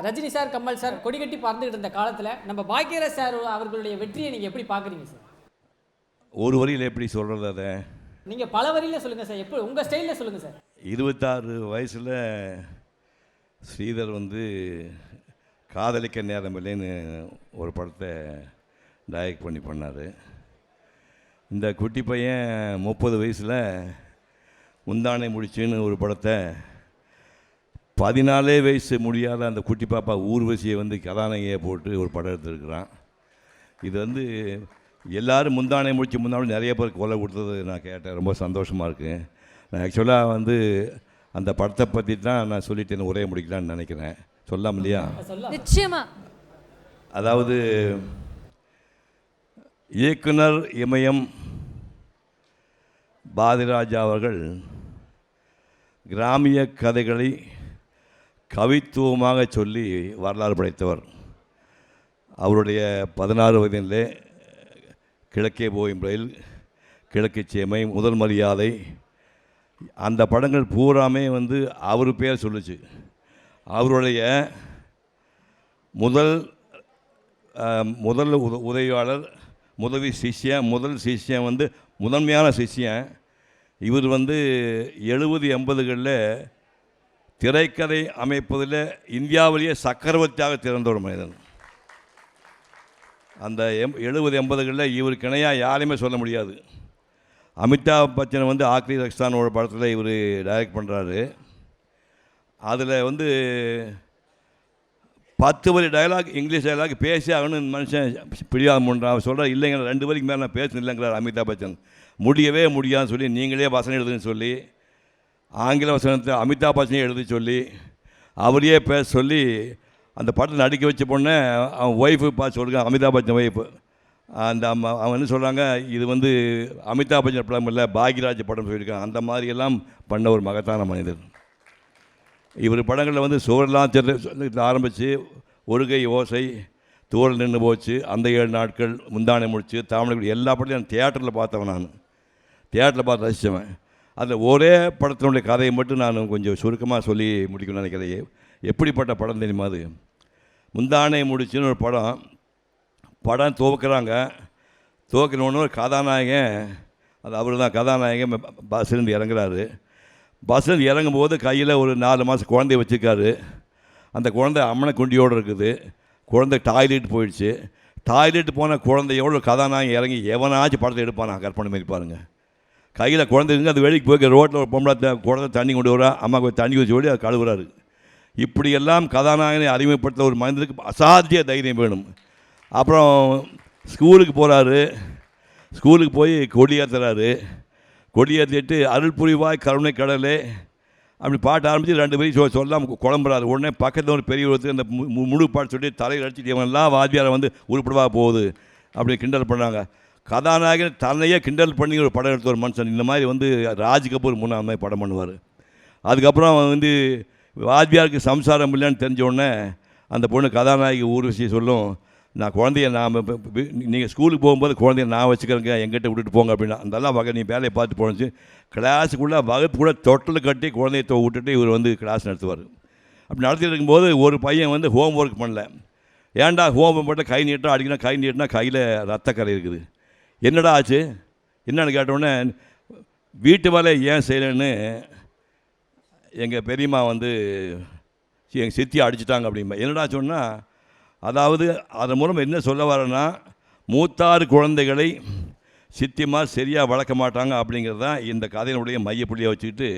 Rajini sir, Kamal sir கொடி கட்டி பறந்துகிட்டு இருந்த காலத்தில் நம்ம பாக்கியராஜ் சார் அவர்களுடைய வெற்றியை நீங்கள் எப்படி பார்க்குறீங்க சார்? ஒரு வரியில் எப்படி சொல்கிறது அதை? நீங்கள் பல வரியில் சொல்லுங்கள் சார், எப்படி உங்கள் ஸ்டைலில் சொல்லுங்கள் சார். 26 வயசில் ஸ்ரீதர் காதலிக்க நேரமில்லைன்னு ஒரு படத்தை டைரக்ட் பண்ணார். இந்த குட்டி பையன் 30 வயசில் முந்தானை முடிச்சுன்னு ஒரு படத்தை 14 வயசு முடியாத அந்த குட்டி பாப்பா ஊர்வசியை கதாநாயகியை போட்டு ஒரு படம் எடுத்துருக்குறான். இது எல்லோரும் முந்தானை முன்னாடி நிறைய பேர் கொலை கொடுத்தது நான் கேட்டேன். ரொம்ப சந்தோஷமாக இருக்குது. நான் ஆக்சுவலாக அந்த படத்தை பற்றி தான் நான் சொல்லிட்டு உரைய முடிக்கலான்னு நினைக்கிறேன். சொல்லாம் இல்லையா? நிச்சயமா. அதாவது இயக்குனர் இமயம் பாரதிராஜா அவர்கள் கிராமிய கதைகளை கவித்துவமாக சொல்லி வரலாறு படைத்தவர். அவருடைய 16 வயதிலே கிழக்கே போயும் ரயில், கிழக்கு சேமை, முதல் மரியாதை, அந்த படங்கள் பூராமே அவர் பேர் சொல்லுச்சு. அவருடைய முதல் உதவியாளர், முதல் சிஷ்யன் முதன்மையான சிஷ்யன். இவர் 70-80களில் திரைக்கதை அமைப்பதில் இந்தியாவிலேயே சக்கரவர்த்தியாக திறந்த ஒரு மனிதன். அந்த 70-80களில் இவருக்கு இணையாக யாரையுமே சொல்ல முடியாது. அமிதாப் பச்சன் ஆக்ரி ரக்ஸ்தான் ஒரு படத்தில் இவர் டைரக்ட் பண்ணுறாரு. அதில் 10 வரி டைலாக், இங்கிலீஷ் டைலாக் பேசி ஆகணும். மனுஷன் பிடிவாதம் பண்ணுறான். சொல்கிறார், இல்லைங்க 2 வரைக்கும் மேலே நான் பேசணும் இல்லைங்கிறார் அமிதாப் பச்சன். முடியவே முடியாதுன்னு சொல்லி நீங்களே வசனம் எழுதுன்னு சொல்லி ஆங்கில வசனத்தை அமிதாப் பச்சனையே எழுதி சொல்லி அவரையே பேச சொல்லி அந்த படத்தில் நடிக்க வச்ச பொண்ணை அவன் ஒய்ஃபு பார்த்து சொல்லிருக்கான், அமிதாப் பச்சன் ஒய்ஃபு. அவன் என்ன சொல்கிறாங்க, இது அமிதாப் பச்சன் படம் இல்லை, பாக்யராஜ் படம் சொல்லியிருக்கான். அந்த மாதிரியெல்லாம் பண்ண ஒரு மகத்தான மனிதர். இவர் படங்களில் சுவரெல்லாம் ஆரம்பித்து ஒரு கை ஓசை, தூரல் நின்று போச்சு, அந்த 7 நாட்கள், முந்தானை முடிச்சு, தாமரை, எல்லா படத்தையும் நான் தியேட்டரில் பார்த்தவன். நான் தியேட்டரில் பார்த்து ரசித்தவன். அதில் ஒரே படத்தினுடைய கதையை மட்டும் நான் கொஞ்சம் சுருக்கமாக சொல்லி முடிக்கணும்னு நினைக்கிறேன். எப்படிப்பட்ட படம் தெரியுமா? அது முந்தானை முடிச்சுன்னு ஒரு படம் துவக்கிறாங்க. துவக்கினோன்னு ஒரு கதாநாயகன், அது அவர் தான் கதாநாயகன், பஸ்லேருந்து இறங்குறாரு. பஸ்லேருந்து இறங்கும்போது கையில் ஒரு 4 மாதம் குழந்தைய வச்சுருக்காரு. அந்த குழந்தை அம்மனை குண்டியோடு இருக்குது. குழந்தை டாய்லெட் போயிடுச்சு. டாய்லெட் போன குழந்தையோடு கதாநாயகன் இறங்கி எவனாச்சும் படத்தை எடுப்பான். நான் கற்பனை மாதிரி பாருங்கள். கையில் குழந்தை இருக்குது. அது வெளிக்கு போய் ரோட்டில் ஒரு பொம்பளை குழந்தை தண்ணி கொண்டு வரா, அம்மாவுக்கு தண்ணி ஊற்றி ஓடி அது கழுவுறாரு. இப்படியெல்லாம் கதாநாயகனை அறிமுகப்படுத்த ஒரு மனிதனுக்கு அசாத்திய தைரியம் வேணும். அப்புறம் ஸ்கூலுக்கு போகிறாரு. ஸ்கூலுக்கு போய் கொடியேற்றுறாரு. கொடியேற்றிட்டு அருள் புரிவாய் கருணை கடலே அப்படி பாட்டு ஆரம்பித்து 2 பேரும் சொல்லாமல் குழம்புறாரு. உடனே பக்கத்தில் ஒரு பெரிய ஒருத்தர் அந்த முழு பாட்டு சொல்லி தலையில் அடிச்சுட்டு இவன்லாம் வாத்தியாரை உருப்படவாக போகுது அப்படி கிண்டல் பண்ணாங்க. கதாநாயகன் தன்னையே கிண்டல் பண்ணி ஒரு படம் எடுத்த ஒரு மனுஷன். இந்த மாதிரி ராஜ் கபூர் முன்னே அந்த மாதிரி படம் பண்ணுவார். அதுக்கப்புறம் வாத்தியாருக்கு சம்சாரம் இல்லைன்னு தெரிஞ்ச உடனே அந்த பொண்ணு கதாநாயகி ஊர்வசி சொல்லும், நான் குழந்தைய நீங்கள் ஸ்கூலுக்கு போகும்போது குழந்தைய நான் வச்சுக்கிறேங்க, எங்கிட்ட விட்டுட்டு போங்க அப்படின்னா. அதெல்லாம் வகை நீ வேலையை பார்த்து போணுச்சு. கிளாஸுக்குள்ளே வகுப்பு கூட தொட்டில் கட்டி குழந்தைய விட்டுட்டு இவர் கிளாஸ் நடத்துவார். அப்படி நடத்திட்டு இருக்கும்போது ஒரு பையன் ஹோம் ஒர்க் பண்ணல. ஏன்டா ஹோம் ஒர்க் பண்ண கை நீட்டாக அடிக்கணும், கை நீட்டினா கையில் ரத்தக்கரை இருக்குது. என்னடா ஆச்சு என்னன்னு கேட்டோடனே, வீட்டு வேலை ஏன் செய்யலைன்னு எங்கள் பெரியம்மா எங்கள் சித்தியை அடிச்சிட்டாங்க அப்படிம்பா. என்னடா சொன்னால், அதாவது அதன் மூலம் என்ன சொல்ல வரேன்னா, மூத்தாறு குழந்தைகளை சித்திமார் சரியாக வளர்க்க மாட்டாங்க அப்படிங்கிறது தான் இந்த கதையினுடைய மையப்புள்ளியை வச்சுக்கிட்டு